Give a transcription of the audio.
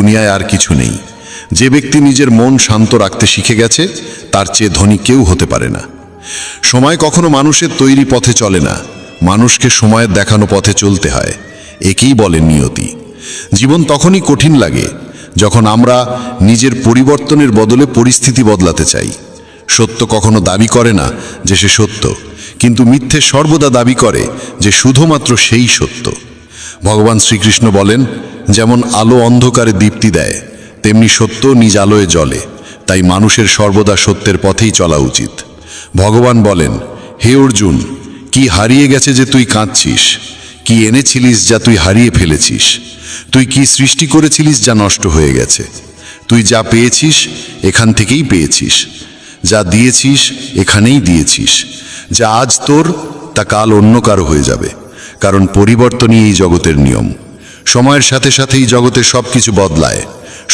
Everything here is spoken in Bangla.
দুনিয়ায় আর কিছু নেই। যে ব্যক্তি নিজের মন শান্ত রাখতে শিখে গেছে তার চেয়ে ধনী কেউ হতে পারে না। সময় কখনো মানুষের তৈরি পথে চলে না, মানুষকে সময়ের দেখানো পথে চলতে হয়। একেই বলে নিয়তি। জীবন তখনই কঠিন লাগে যখন আমরা নিজের পরিবর্তনের বদলে পরিস্থিতি বদলাতে চাই। সত্য কখনো দাবি করে না যে সে সত্য, কিন্তু মিথ্যে সর্বদা দাবি করে যে শুধুমাত্র সেই সত্য। ভগবান শ্রীকৃষ্ণ বলেন, যেমন আলো অন্ধকারে দীপ্তি দেয়, তেমনি সত্য নিজ আলোয় জ্বলে। তাই মানুষের সর্বদা সত্যের পথেই চলা উচিত। ভগবান বলেন, হে অর্জুন, কি হারিয়ে গেছে যে তুই কাঁদছিস? কি এনেছিলিস যা তুই হারিয়ে ফেলেছিস? তুই কি সৃষ্টি করেছিলিস যা নষ্ট হয়ে গেছে? তুই যা পেয়েছিস এখান থেকেই পেয়েছিস, যা দিয়েছিস এখানেই দিয়েছিস। যা আজ তোর তা কাল অন্য কারো হয়ে যাবে, কারণ পরিবর্তনই এই জগতের নিয়ম। সময়ের সাথে সাথেই জগতের সব কিছু বদলায়।